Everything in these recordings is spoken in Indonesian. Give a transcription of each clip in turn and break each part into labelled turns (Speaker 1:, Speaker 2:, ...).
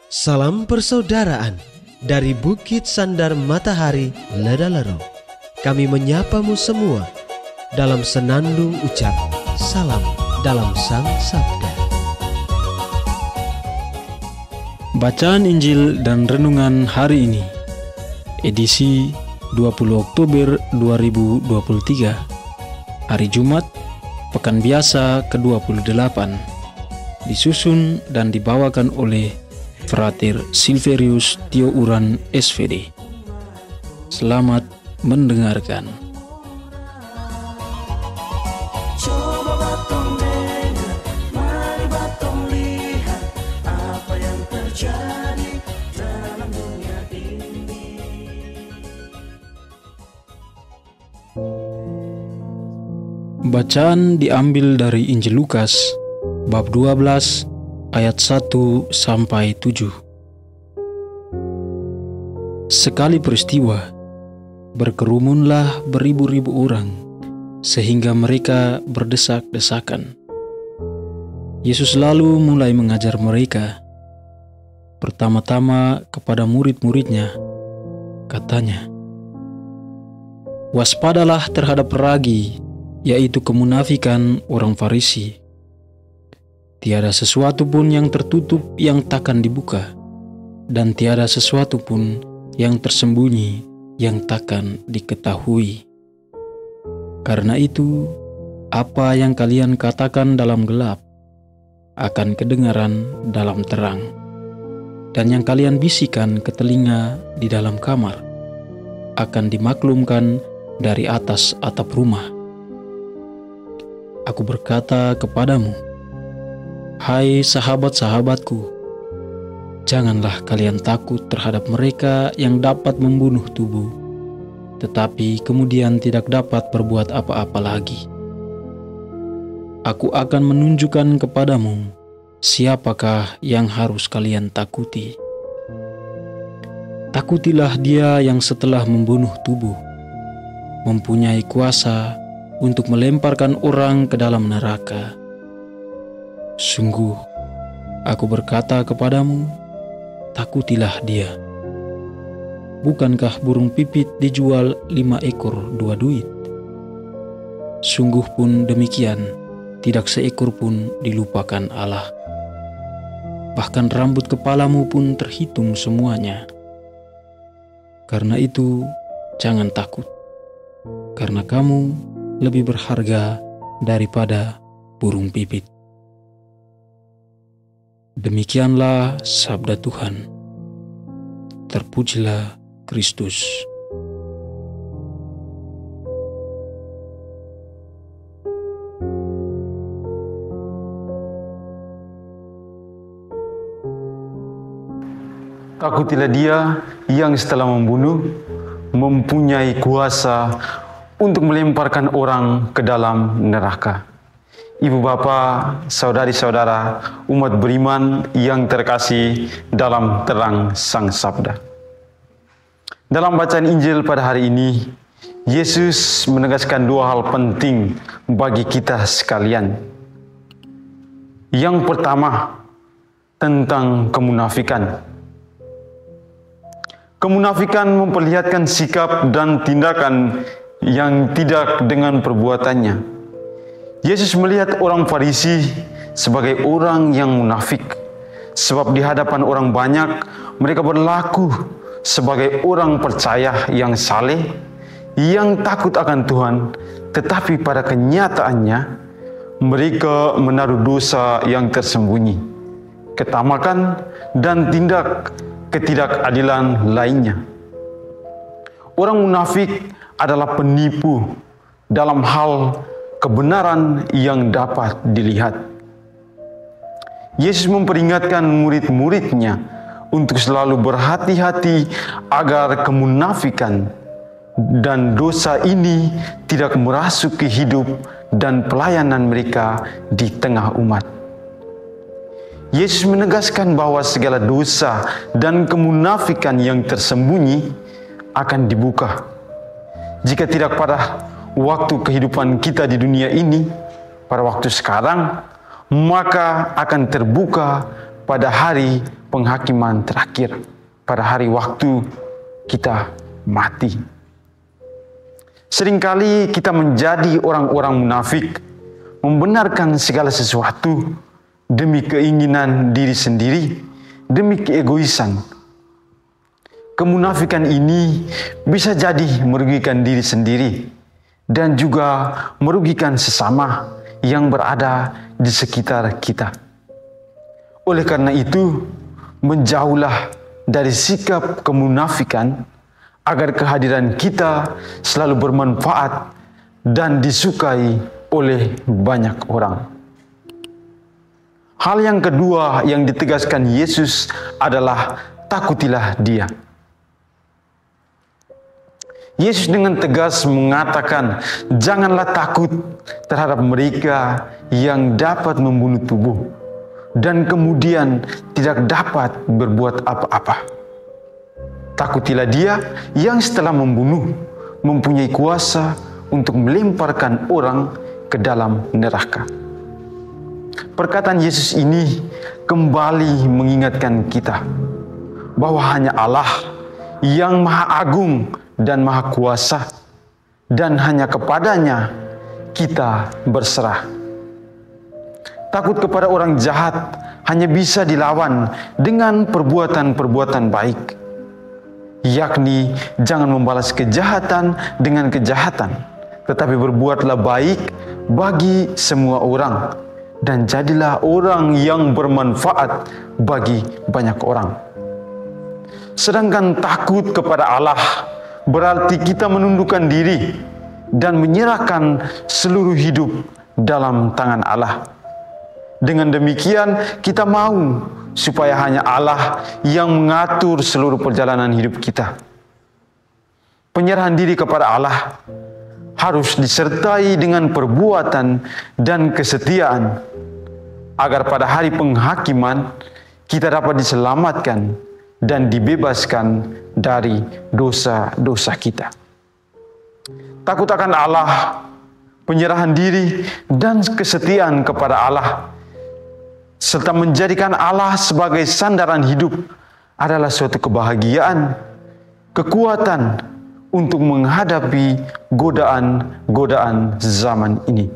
Speaker 1: Salam persaudaraan dari Bukit Sandar Matahari Ledalero. Kami menyapamu semua dalam senandung ucap salam dalam Sang Sabda.
Speaker 2: Bacaan Injil dan Renungan hari ini, edisi 20 Oktober 2023, hari Jumat, Pekan Biasa ke-28, disusun dan dibawakan oleh Frater Silverius Tio Uran SVD. Selamat mendengarkan.
Speaker 3: Coba batong dengar, mari batong lihat apa yang terjadi dalam dunia ini.
Speaker 2: Bacaan diambil dari Injil Lukas, bab 12, ayat 1 sampai 7. Sekali peristiwa, berkerumunlah beribu-ribu orang, sehingga mereka berdesak-desakan. Yesus lalu mulai mengajar mereka. Pertama-tama kepada murid-muridnya, katanya, "Waspadalah terhadap ragi, yaitu kemunafikan orang Farisi. Tiada sesuatu pun yang tertutup yang takkan dibuka, dan tiada sesuatu pun yang tersembunyi yang takkan diketahui. Karena itu, apa yang kalian katakan dalam gelap akan kedengaran dalam terang, dan yang kalian bisikan ke telinga di dalam kamar akan dimaklumkan dari atas atap rumah. Aku berkata kepadamu, hai sahabat-sahabatku, janganlah kalian takut terhadap mereka yang dapat membunuh tubuh, tetapi kemudian tidak dapat berbuat apa-apa lagi. Aku akan menunjukkan kepadamu siapakah yang harus kalian takuti. Takutilah dia yang setelah membunuh tubuh, mempunyai kuasa untuk melemparkan orang ke dalam neraka. Sungguh, aku berkata kepadamu, takutilah dia. Bukankah burung pipit dijual 5 ekor 2 duit? Sungguh pun demikian, tidak seekor pun dilupakan Allah. Bahkan rambut kepalamu pun terhitung semuanya. Karena itu, jangan takut, karena kamu lebih berharga daripada burung pipit." Demikianlah sabda Tuhan. Terpujilah Kristus.
Speaker 4: Takutilah dia yang setelah membunuh mempunyai kuasa untuk melemparkan orang ke dalam neraka. Ibu bapa, saudari-saudara, umat beriman yang terkasih dalam terang Sang Sabda. Dalam bacaan Injil pada hari ini, Yesus menegaskan 2 hal penting bagi kita sekalian. Yang pertama, tentang kemunafikan. Kemunafikan memperlihatkan sikap dan tindakan yang tidak dengan perbuatannya. Yesus melihat orang Farisi sebagai orang yang munafik, sebab di hadapan orang banyak mereka berlaku sebagai orang percaya yang saleh, yang takut akan Tuhan, tetapi pada kenyataannya mereka menaruh dosa yang tersembunyi, ketamakan, dan tindak ketidakadilan lainnya. Orang munafik adalah penipu dalam hal kebenaran yang dapat dilihat. Yesus memperingatkan murid-muridnya untuk selalu berhati-hati agar kemunafikan dan dosa ini tidak merasuki hidup dan pelayanan mereka di tengah umat. Yesus menegaskan bahwa segala dosa dan kemunafikan yang tersembunyi akan dibuka. Jika tidak pada waktu kehidupan kita di dunia ini, pada waktu sekarang, maka akan terbuka pada hari penghakiman terakhir pada hari waktu kita mati. Seringkali kita menjadi orang-orang munafik, membenarkan segala sesuatu demi keinginan diri sendiri, demi keegoisan. Kemunafikan ini bisa jadi merugikan diri sendiri dan juga merugikan sesama yang berada di sekitar kita. Oleh karena itu, menjauhlah dari sikap kemunafikan agar kehadiran kita selalu bermanfaat dan disukai oleh banyak orang. Hal yang kedua yang ditegaskan Yesus adalah takutilah Dia. Yesus dengan tegas mengatakan, janganlah takut terhadap mereka yang dapat membunuh tubuh dan kemudian tidak dapat berbuat apa-apa. Takutilah Dia yang setelah membunuh mempunyai kuasa untuk melemparkan orang ke dalam neraka. Perkataan Yesus ini kembali mengingatkan kita bahwa hanya Allah yang Maha Agung dan Maha Kuasa, dan hanya kepadanya kita berserah. Takut kepada orang jahat hanya bisa dilawan dengan perbuatan-perbuatan baik, yakni jangan membalas kejahatan dengan kejahatan, tetapi berbuatlah baik bagi semua orang, dan jadilah orang yang bermanfaat bagi banyak orang. Sedangkan takut kepada Allah berarti kita menundukkan diri dan menyerahkan seluruh hidup dalam tangan Allah. Dengan demikian, kita mau supaya hanya Allah yang mengatur seluruh perjalanan hidup kita. Penyerahan diri kepada Allah harus disertai dengan perbuatan dan kesetiaan, agar pada hari penghakiman kita dapat diselamatkan dan dibebaskan dari dosa-dosa kita. Takut akan Allah, penyerahan diri, dan kesetiaan kepada Allah, serta menjadikan Allah sebagai sandaran hidup adalah suatu kebahagiaan, kekuatan untuk menghadapi godaan-godaan zaman ini.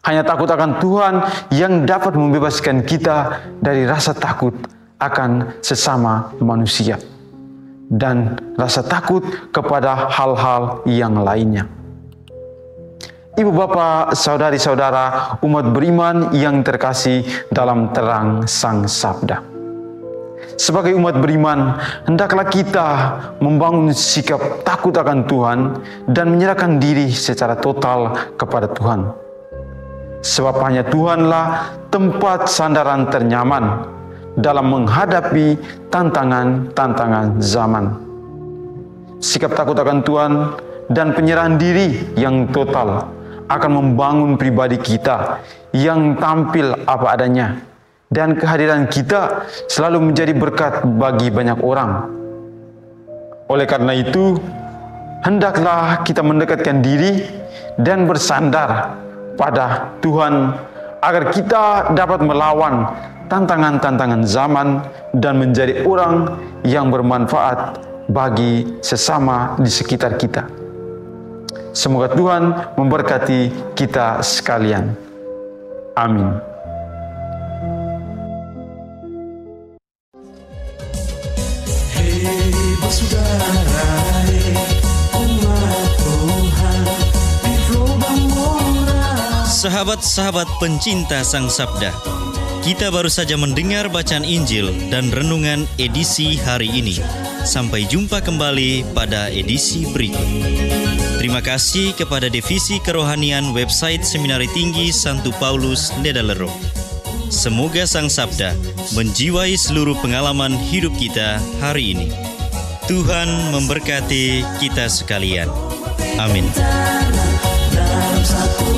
Speaker 4: Hanya takut akan Tuhan yang dapat membebaskan kita dari rasa takut akan sesama manusia dan rasa takut kepada hal-hal yang lainnya. Ibu bapak, saudari-saudara, umat beriman yang terkasih dalam terang Sang Sabda. Sebagai umat beriman, hendaklah kita membangun sikap takut akan Tuhan dan menyerahkan diri secara total kepada Tuhan. Sebab hanya Tuhanlah tempat sandaran ternyaman dalam menghadapi tantangan-tantangan zaman. Sikap takut akan Tuhan dan penyerahan diri yang total akan membangun pribadi kita yang tampil apa adanya, dan kehadiran kita selalu menjadi berkat bagi banyak orang. Oleh karena itu, hendaklah kita mendekatkan diri dan bersandar pada Tuhan agar kita dapat melawan tantangan-tantangan zaman dan menjadi orang yang bermanfaat bagi sesama di sekitar kita. Semoga Tuhan memberkati kita sekalian. Amin.
Speaker 3: Hei bersaudara, umat Tuhan di gelombang moral.
Speaker 5: Sahabat-sahabat pencinta Sang Sabda, kita baru saja mendengar bacaan Injil dan renungan edisi hari ini. Sampai jumpa kembali pada edisi berikut. Terima kasih kepada Divisi Kerohanian website Seminari Tinggi Santo Paulus Ledalero. Semoga Sang Sabda menjiwai seluruh pengalaman hidup kita hari ini. Tuhan memberkati kita sekalian. Amin.
Speaker 3: Dalam satu